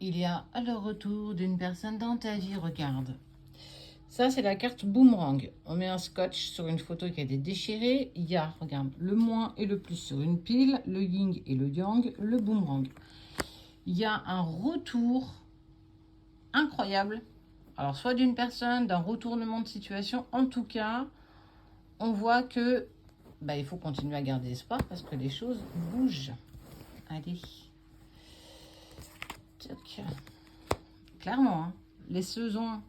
il y a le retour d'une personne dans ta vie, regarde. Ça, c'est la carte boomerang. On met un scotch sur une photo qui a été déchirée. Il y a, regarde, le moins et le plus sur une pile, le yin et le yang, le boomerang. Il y a un retour incroyable. Alors, soit d'une personne, d'un retournement de situation. En tout cas, on voit que il faut continuer à garder espoir parce que les choses bougent. Allez. Tchac. Clairement, hein, les saisons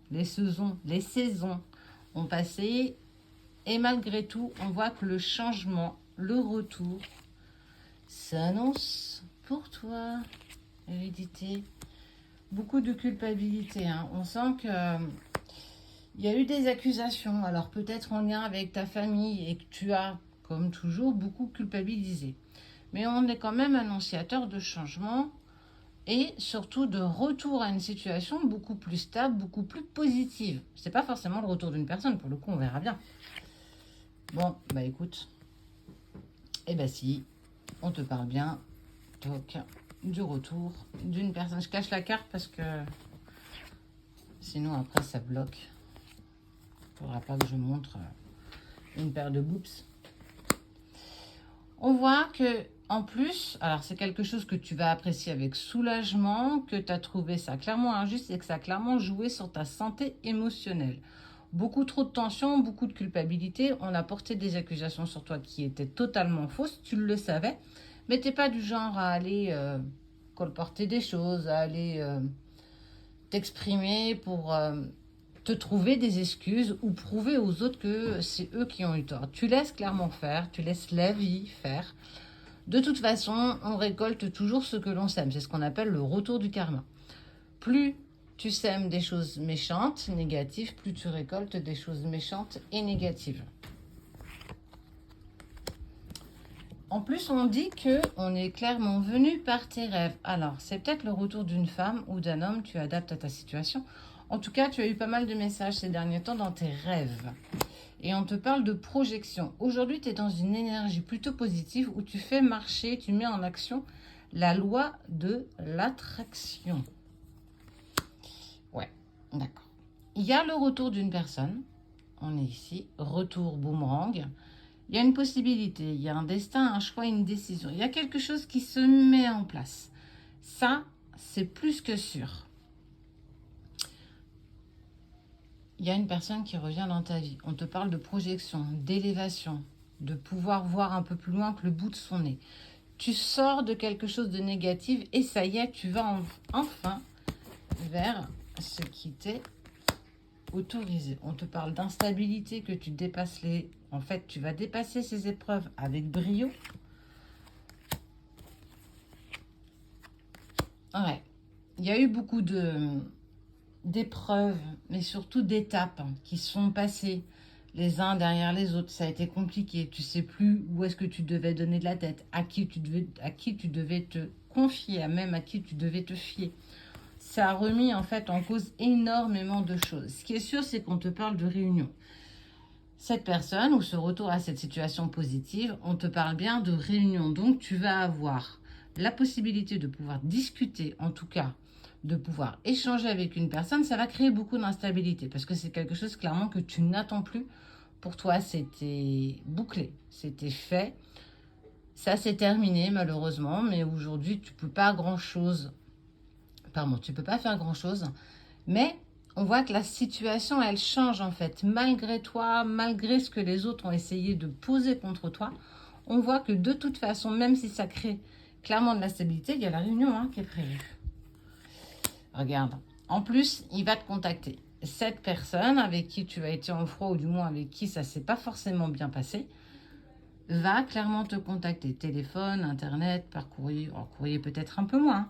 ont passé. Et malgré tout, on voit que le changement, le retour, s'annonce pour toi. Hérédité. Beaucoup de culpabilité. Hein. On sent que il y a eu des accusations. Alors peut-être en lien avec ta famille et que tu as, comme toujours, beaucoup culpabilisé. Mais on est quand même annonciateur de changement et surtout de retour à une situation beaucoup plus stable, beaucoup plus positive. C'est pas forcément le retour d'une personne, pour le coup, on verra bien. Bon, écoute, si, on te parle bien, toc, du retour d'une personne. Je cache la carte parce que sinon après ça bloque. Il faudra pas que je montre une paire de boobs. On voit que en plus, alors c'est quelque chose que tu vas apprécier avec soulagement, que tu as trouvé ça clairement injuste et que ça a clairement joué sur ta santé émotionnelle. Beaucoup trop de tension, beaucoup de culpabilité. On a porté des accusations sur toi qui étaient totalement fausses, tu le savais, mais tu n'es pas du genre à aller colporter des choses, à aller t'exprimer pour te trouver des excuses ou prouver aux autres que c'est eux qui ont eu tort. Tu laisses clairement faire, tu laisses la vie faire. De toute façon, on récolte toujours ce que l'on sème. C'est ce qu'on appelle le retour du karma. Plus tu sèmes des choses méchantes, négatives, plus tu récoltes des choses méchantes et négatives. En plus, on dit qu'on est clairement venu par tes rêves. Alors, c'est peut-être le retour d'une femme ou d'un homme, tu adaptes à ta situation. En tout cas, tu as eu pas mal de messages ces derniers temps dans tes rêves. Et on te parle de projection. Aujourd'hui, tu es dans une énergie plutôt positive où tu fais marcher, tu mets en action la loi de l'attraction. Ouais, d'accord. Il y a le retour d'une personne. On est ici, retour boomerang. Il y a une possibilité, il y a un destin, un choix, une décision. Il y a quelque chose qui se met en place. Ça, c'est plus que sûr. Il y a une personne qui revient dans ta vie. On te parle de projection, d'élévation, de pouvoir voir un peu plus loin que le bout de son nez. Tu sors de quelque chose de négatif et ça y est, tu vas enfin vers ce qui t'est autorisé. On te parle d'instabilité, que tu dépasses les... En fait, tu vas dépasser ces épreuves avec brio. Ouais. Il y a eu beaucoup d'épreuves, mais surtout d'étapes qui sont passées les uns derrière les autres. Ça a été compliqué. Tu sais plus où est-ce que tu devais donner de la tête, à qui tu devais te confier, même à qui tu devais te fier. Ça a remis en fait en cause énormément de choses. Ce qui est sûr, c'est qu'on te parle de réunion. Cette personne ou ce retour à cette situation positive, on te parle bien de réunion. Donc, tu vas avoir la possibilité de pouvoir discuter, en tout cas, de pouvoir échanger avec une personne. Ça va créer beaucoup d'instabilité parce que c'est quelque chose clairement que tu n'attends plus. Pour toi, c'était bouclé, c'était fait. Ça, c'est terminé malheureusement, mais aujourd'hui, tu peux pas grand-chose. Pardon, tu peux pas faire grand-chose. Mais on voit que la situation, elle change en fait. Malgré toi, malgré ce que les autres ont essayé de poser contre toi, on voit que de toute façon, même si ça crée clairement de la stabilité, il y a la réunion qui est prévue. Regarde. En plus, il va te contacter. Cette personne avec qui tu as été en froid, ou du moins avec qui ça ne s'est pas forcément bien passé, va clairement te contacter. Téléphone, internet, par courrier. Alors, courrier peut-être un peu moins.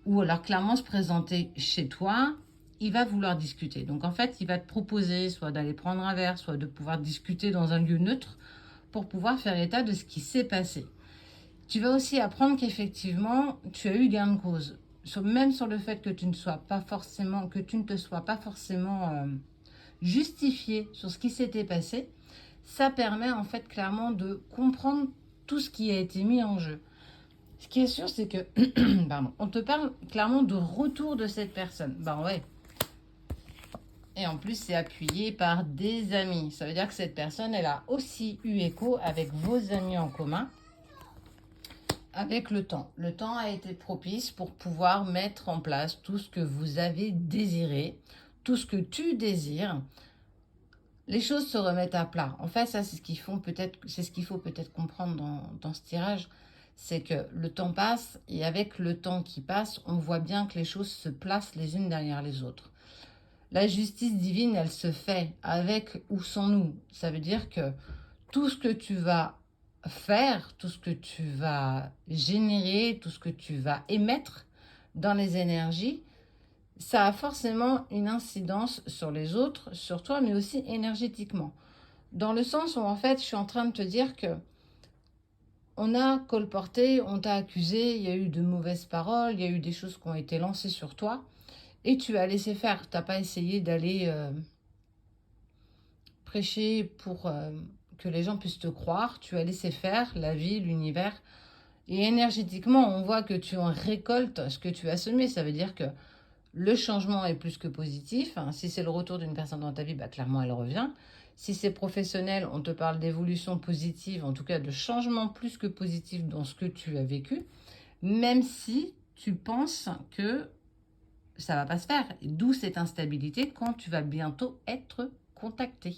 Ou alors clairement se présenter chez toi, il va vouloir discuter. Donc en fait, il va te proposer soit d'aller prendre un verre, soit de pouvoir discuter dans un lieu neutre pour pouvoir faire état de ce qui s'est passé. Tu vas aussi apprendre qu'effectivement, tu as eu gain de cause. Même sur le fait que tu ne te sois pas forcément justifié sur ce qui s'était passé, ça permet en fait clairement de comprendre tout ce qui a été mis en jeu. Ce qui est sûr, c'est que, pardon, on te parle clairement de retour de cette personne. Ben ouais. Et en plus, c'est appuyé par des amis. Ça veut dire que cette personne, elle a aussi eu écho avec vos amis en commun avec le temps. Le temps a été propice pour pouvoir mettre en place tout ce que vous avez désiré, tout ce que tu désires. Les choses se remettent à plat. En fait, ça, c'est ce qu'il faut peut-être comprendre dans ce tirage. C'est que le temps passe et avec le temps qui passe, on voit bien que les choses se placent les unes derrière les autres. La justice divine, elle se fait avec ou sans nous. Ça veut dire que tout ce que tu vas faire, tout ce que tu vas générer, tout ce que tu vas émettre dans les énergies, ça a forcément une incidence sur les autres, sur toi, mais aussi énergétiquement. Dans le sens où, en fait, je suis en train de te dire que on a colporté, on t'a accusé, il y a eu de mauvaises paroles, il y a eu des choses qui ont été lancées sur toi, et tu as laissé faire. Tu n'as pas essayé d'aller prêcher pour que les gens puissent te croire. Tu as laissé faire la vie, l'univers. Et énergétiquement, on voit que tu en récoltes ce que tu as semé. Ça veut dire que le changement est plus que positif. Si c'est le retour d'une personne dans ta vie, bah, clairement, elle revient. Si c'est professionnel, on te parle d'évolution positive, en tout cas de changement plus que positif dans ce que tu as vécu, même si tu penses que ça va pas se faire. D'où cette instabilité quand tu vas bientôt être contacté.